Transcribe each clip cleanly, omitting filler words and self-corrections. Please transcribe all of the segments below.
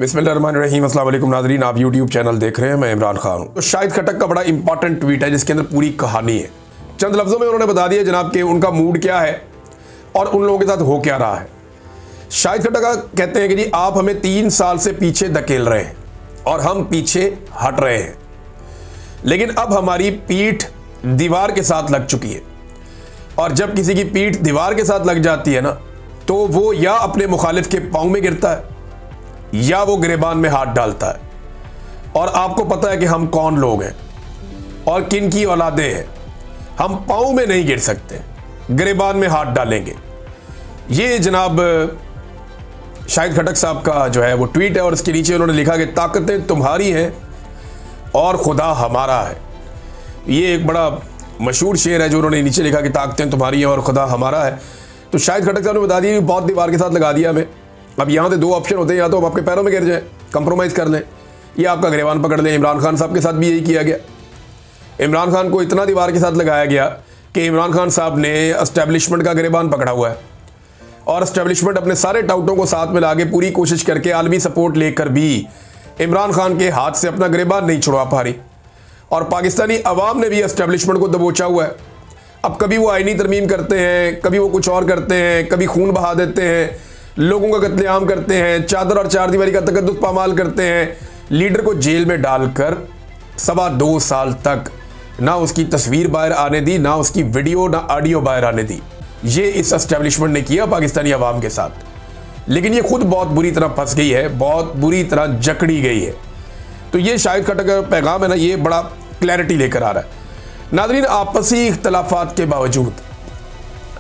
बिस्मिल्लाहिर्रहमानिर्रहीम। अस्सलाम वालेकुम नाज़रीन, आप यूट्यूब चैनल देख रहे हैं, मैं इमरान खान हूँ। तो शाहिद खट्टक का बड़ा इंपॉर्टेंट ट्वीट है जिसके अंदर पूरी कहानी है। चंद लफ्ज़ों में उन्होंने बता दिया जनाब कि उनका मूड क्या है और उन लोगों के साथ हो क्या रहा है। शाहिद खट्टक कहते हैं कि जी आप हमें 3 साल से पीछे धकेल रहे हैं और हम पीछे हट रहे हैं, लेकिन अब हमारी पीठ दीवार के साथ लग चुकी है। और जब किसी की पीठ दीवार के साथ लग जाती है ना, तो वो या अपने मुखालिफ के पाँव में गिरता है या वो गिरेबान में हाथ डालता है। और आपको पता है कि हम कौन लोग हैं और किन की औलादे हैं। हम पाँव में नहीं गिर सकते, गिरेबान में हाथ डालेंगे। ये जनाब शाहिद खट्टक साहब का जो है वो ट्वीट है और इसके नीचे उन्होंने लिखा कि ताकतें तुम्हारी हैं और खुदा हमारा है। ये एक बड़ा मशहूर शेर है जो उन्होंने नीचे लिखा कि ताकतें तुम्हारी हैं और खुदा हमारा है। तो शाहिद खट्टक साहब ने बता दिया कि बहुत दीवार के साथ लगा दिया हमें। अब यहाँ से 2 ऑप्शन होते हैं, या तो हम आपके पैरों में गिर जाएं, कंप्रोमाइज़ कर लें, या आपका गिरेबान पकड़ लें। इमरान खान साहब के साथ भी यही किया गया। इमरान खान को इतना दीवार के साथ लगाया गया कि इमरान खान साहब ने एस्टेब्लिशमेंट का गिरेबान पकड़ा हुआ है और एस्टेब्लिशमेंट अपने सारे टाउटों को साथ में लाके पूरी कोशिश करके आलमी सपोर्ट लेकर भी इमरान खान के हाथ से अपना गिरेबान नहीं छुड़वा पा रही। और पाकिस्तानी अवाम ने भी एस्टेब्लिशमेंट को दबोचा हुआ है। अब कभी वो आईनी तरमीम करते हैं, कभी वो कुछ और करते हैं, कभी खून बहा देते हैं, लोगों का कत्लेआम करते हैं, चादर और चारदीवारी का तकद्दुस पामाल करते हैं, लीडर को जेल में डालकर 2.25 साल तक ना उसकी तस्वीर बाहर आने दी, ना उसकी वीडियो ना ऑडियो बाहर आने दी। ये इस एस्टेब्लिशमेंट ने किया पाकिस्तानी अवाम के साथ। लेकिन ये खुद बहुत बुरी तरह फंस गई है, बहुत बुरी तरह जकड़ी गई है। तो ये शाहिद खट्टक का पैगाम है ना, ये बड़ा क्लैरिटी लेकर आ रहा है। नाज़रीन, आपसी इख्तलाफात के बावजूद,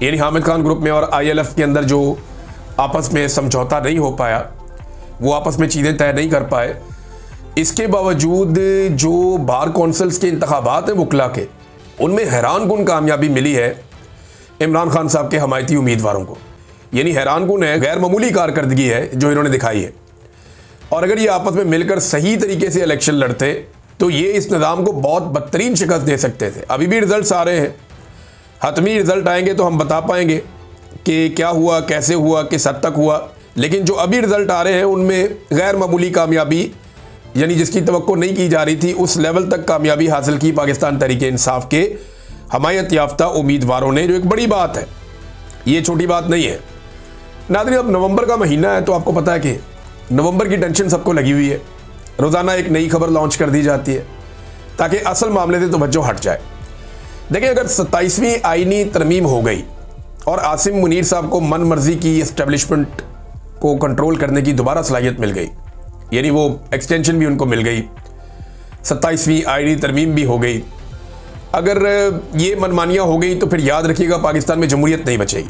यानी हामिद खान ग्रुप में और ILF के अंदर जो आपस में समझौता नहीं हो पाया, वो आपस में चीज़ें तय नहीं कर पाए, इसके बावजूद जो बार कौंसल्स के इंतखाबात हैं वकला के, उनमें हैरानकुन कामयाबी मिली है इमरान खान साहब के हमायती उम्मीदवारों को। यानी हैरानकुन है, गैर मामूली कारकर्दगी है जो इन्होंने दिखाई है। और अगर ये आपस में मिलकर सही तरीके से इलेक्शन लड़ते तो ये इस निज़ाम को बहुत बदतरीन शिकस्त दे सकते थे। अभी भी रिजल्ट्स आ रहे हैं, हतमी रिजल्ट आएंगे तो हम बता पाएंगे कि क्या हुआ, कैसे हुआ, किस हद तक हुआ। लेकिन जो अभी रिजल्ट आ रहे हैं उनमें गैर मामूली कामयाबी, यानी जिसकी तवक्को नहीं की जा रही थी, उस लेवल तक कामयाबी हासिल की पाकिस्तान तहरीक इंसाफ के हमायत याफ्ता उम्मीदवारों ने, जो एक बड़ी बात है, ये छोटी बात नहीं है। नाज़रीन, अब नवंबर का महीना है तो आपको पता है कि नवंबर की टेंशन सबको लगी हुई है। रोज़ाना एक नई खबर लॉन्च कर दी जाती है ताकि असल मामले से तवज्जो हट जाए। देखिए, अगर 27वीं आईनी तरमीम हो गई और आसिम मुनीर साहब को मन मर्जी की एस्टेब्लिशमेंट को कंट्रोल करने की दोबारा सलाहियत मिल गई, यानी वो एक्सटेंशन भी उनको मिल गई, 27वीं आईनी तरमीम भी हो गई, अगर ये मनमानियाँ हो गई तो फिर याद रखिएगा पाकिस्तान में जमहूरियत नहीं बचेगी।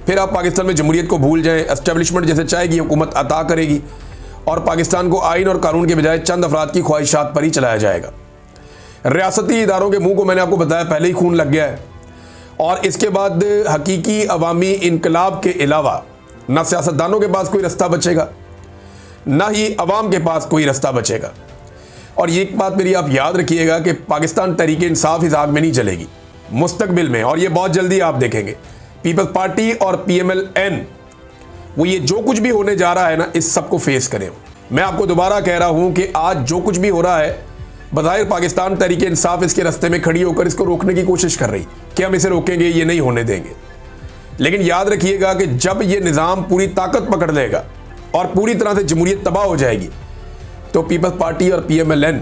फिर आप पाकिस्तान में जमहूरियत को भूल जाएं। एस्टेब्लिशमेंट जैसे चाहेगी हुकूमत अता करेगी और पाकिस्तान को आइन और कानून के बजाय चंद अफराद की ख्वाहिशात पर ही चलाया जाएगा। रियासती इदारों के मुंह को मैंने आपको बताया पहले ही खून लग गया है। और इसके बाद हकीकी अवामी इनकलाब के अलावा ना सियासतदानों के पास कोई रास्ता बचेगा, ना ही अवाम के पास कोई रास्ता बचेगा। और ये एक बात मेरी आप याद रखिएगा कि पाकिस्तान तहरीक इंसाफ इस आग में नहीं जलेगी मुस्तकबिल में, और ये बहुत जल्दी आप देखेंगे। पीपल्स पार्टी और PMLN वो ये जो कुछ भी होने जा रहा है ना, इस सब को फेस करें। मैं आपको दोबारा कह रहा हूं कि आज जो कुछ भी हो रहा है, बज़ाहिर पाकिस्तान तहरीक इंसाफ इसके रास्ते में खड़ी होकर इसको रोकने की कोशिश कर रही कि हम इसे रोकेंगे, ये नहीं होने देंगे। लेकिन याद रखिएगा कि जब ये निज़ाम पूरी ताकत पकड़ लेगा और पूरी तरह से जमहूरियत तबाह हो जाएगी, तो पीपल्स पार्टी और PMLN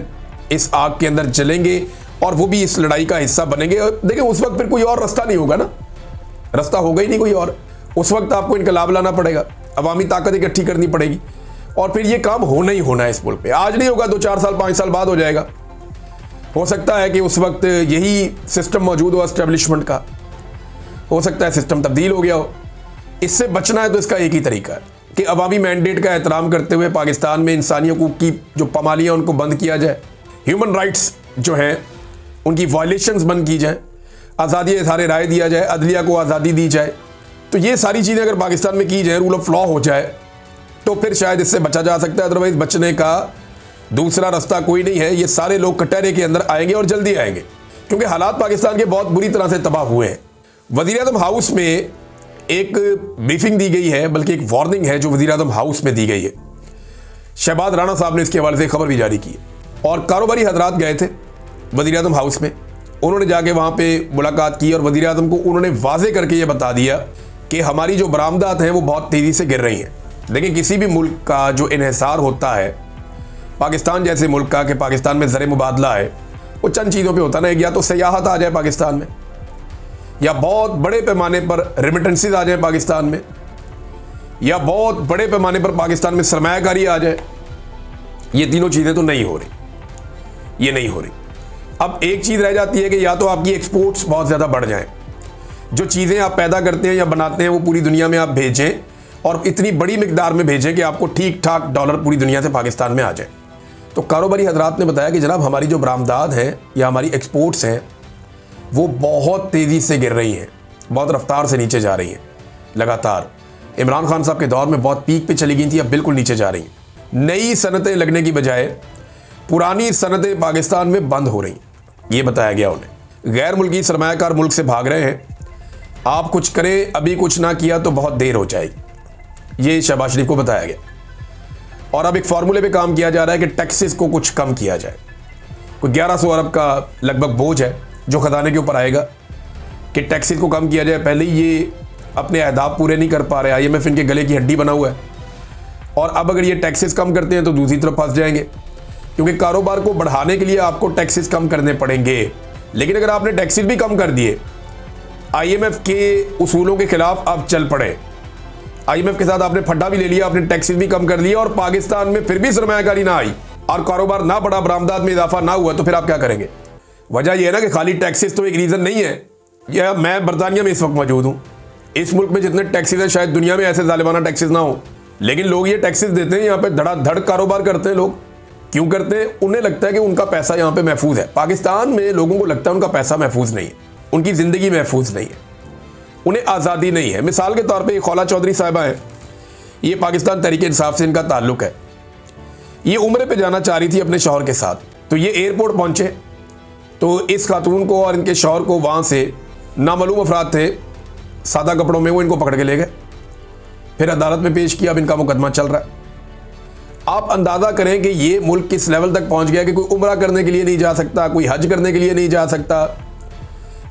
इस आग के अंदर जलेंगे और वो भी इस लड़ाई का हिस्सा बनेंगे। देखिए, उस वक्त फिर कोई और रास्ता नहीं होगा ना, रास्ता होगा ही नहीं कोई और। उस वक्त आपको इनकलाब लाना पड़ेगा, अवामी ताकत इकट्ठी करनी पड़ेगी और फिर ये काम होना ही होना है इस मुल्क पे। आज नहीं होगा, 2-4 साल 5 साल बाद हो जाएगा। हो सकता है कि उस वक्त यही सिस्टम मौजूद हो एस्टेब्लिशमेंट का, हो सकता है सिस्टम तब्दील हो गया हो। इससे बचना है तो इसका एक ही तरीका है कि अवामी मैंडेट का एहतराम करते हुए पाकिस्तान में इंसानी हकूक़ की जो पामालियाँ उनको बंद किया जाए, ह्यूमन राइट्स जो हैं उनकी वायलेशंस बंद की जाए, आज़ादी इज़हार राय दिया जाए, अदलिया को आज़ादी दी जाए। तो ये सारी चीज़ें अगर पाकिस्तान में की जाए, रूल ऑफ लॉ हो जाए, तो फिर शायद इससे बचा जा सकता है। अदरवाइज़ बचने का दूसरा रास्ता कोई नहीं है। ये सारे लोग कटहरे के अंदर आएंगे और जल्दी आएंगे, क्योंकि हालात पाकिस्तान के बहुत बुरी तरह से तबाह हुए हैं। वज़ीर-ए-आज़म हाउस में एक ब्रीफिंग दी गई है, बल्कि एक वार्निंग है जो वज़ीर-ए-आज़म हाउस में दी गई है शहबाज राणा साहब ने इसके हवाले से खबर भी जारी की और कारोबारी हजरात गए थे वज़ीर-ए-आज़म हाउस में। उन्होंने जाके वहाँ पे मुलाकात की और वज़ीर-ए-आज़म को उन्होंने वाजे करके ये बता दिया कि हमारी जो बरामदात हैं वो बहुत तेज़ी से गिर रही हैं। देखिए, किसी भी मुल्क का जो इन्हिसार होता है, पाकिस्तान जैसे मुल्क का, कि पाकिस्तान में ज़र मुबादला है, वो चंद चीज़ों पे होता ना। या तो सयाहत आ जाए पाकिस्तान में, या बहुत बड़े पैमाने पर रेमिटेंसेस आ जाए पाकिस्तान में, या बहुत बड़े पैमाने पर पाकिस्तान में सरमायाकारी आ जाए। ये तीनों चीज़ें तो नहीं हो रही, ये नहीं हो रही। अब एक चीज़ रह जाती है कि या तो आपकी एक्सपोर्ट्स बहुत ज़्यादा बढ़ जाएं, जो चीज़ें आप पैदा करते हैं या बनाते हैं वो पूरी दुनिया में आप भेजें, और इतनी बड़ी मिकदार में भेजें कि आपको ठीक ठाक डॉलर पूरी दुनिया से पाकिस्तान में आ जाए। तो कारोबारी हजरात ने बताया कि जनाब, हमारी जो बरामदात हैं या हमारी एक्सपोर्ट्स हैं वो बहुत तेज़ी से गिर रही हैं, बहुत रफ्तार से नीचे जा रही हैं लगातार। इमरान खान साहब के दौर में बहुत पीक पे चली गई थी, अब बिल्कुल नीचे जा रही हैं। नई सनतें लगने की बजाय पुरानी सनतें पाकिस्तान में बंद हो रही हैं, ये बताया गया उन्हें। गैर मुल्की सरमायाकार मुल्क से भाग रहे हैं। आप कुछ करें, अभी कुछ ना किया तो बहुत देर हो जाएगी, ये शहबाज शरीफ को बताया गया। और अब एक फार्मूले पे काम किया जा रहा है कि टैक्सेस को कुछ कम किया जाए। कोई 1100 अरब का लगभग बोझ है जो खजाने के ऊपर आएगा कि टैक्सेस को कम किया जाए। पहले ये अपने अहदाफ पूरे नहीं कर पा रहे, IMF इनके गले की हड्डी बना हुआ है, और अब अगर ये टैक्सेस कम करते हैं तो दूसरी तरफ फंस जाएंगे, क्योंकि कारोबार को बढ़ाने के लिए आपको टैक्सेस कम करने पड़ेंगे। लेकिन अगर आपने टैक्सेस भी कम कर दिए, IMF के उसूलों के खिलाफ आप चल पड़े, IMF के साथ आपने फड्डा भी ले लिया, आपने टैक्सेस भी कम कर लिया, और पाकिस्तान में फिर भी सरमायाकारी ना आई और कारोबार ना बढ़ा, बरामदात में इजाफा ना हुआ, तो फिर आप क्या करेंगे? वजह यह है ना कि खाली टैक्सेस तो एक रीज़न नहीं है। या मैं बरतानिया में इस वक्त मौजूद हूँ, इस मुल्क में जितने टैक्सेस हैं शायद दुनिया में ऐसे जालिमाना टैक्सेस ना हो, लेकिन लोग ये टैक्सेस देते हैं, यहाँ पे धड़ाधड़ कारोबार करते हैं लोग। क्यों करते हैं? उन्हें लगता है कि उनका पैसा यहाँ पे महफूज है। पाकिस्तान में लोगों को लगता है उनका पैसा महफूज नहीं है, उनकी ज़िंदगी महफूज नहीं है, उन्हें आज़ादी नहीं है। मिसाल के तौर पर खौला चौधरी साहिबा हैं, ये पाकिस्तान तहरीक इंसाफ से इनका ताल्लुक़ है। ये उम्रे पे जाना चाह रही थी अपने शौहर के साथ, तो ये एयरपोर्ट पहुँचे, तो इस खातून को और इनके शौहर को वहाँ से नामालूम अफराद थे सादा कपड़ों में, वो इनको पकड़ के ले गए, फिर अदालत में पेश किया। अब इनका मुकदमा चल रहा है। आप अंदाज़ा करें कि ये मुल्क किस लेवल तक पहुँच गया कि कोई उम्रा करने के लिए नहीं जा सकता, कोई हज करने के लिए नहीं जा सकता,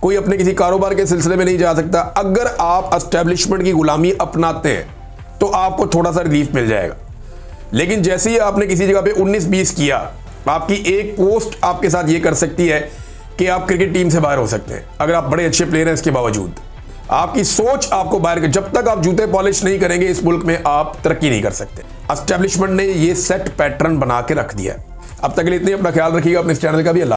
कोई अपने किसी कारोबार के सिलसिले में नहीं जा सकता। अगर आप एस्टेब्लिशमेंट की गुलामी अपनाते हैं तो आपको थोड़ा सा रिलीफ मिल जाएगा, लेकिन जैसे ही आपने किसी जगह पे 19-20 किया, आपकी एक पोस्ट आपके साथ ये कर सकती है कि आप क्रिकेट टीम से बाहर हो सकते हैं, अगर आप बड़े अच्छे प्लेयर हैं। इसके बावजूद आपकी सोच आपको बाहर, जब तक आप जूते पॉलिश नहीं करेंगे इस मुल्क में आप तरक्की नहीं कर सकते। एस्टेब्लिशमेंट ने ये सेट पैटर्न बना के रख दिया है। अब तक के लिए इतने, अपना ख्याल रखिएगा, अपने इस चैनल का भी।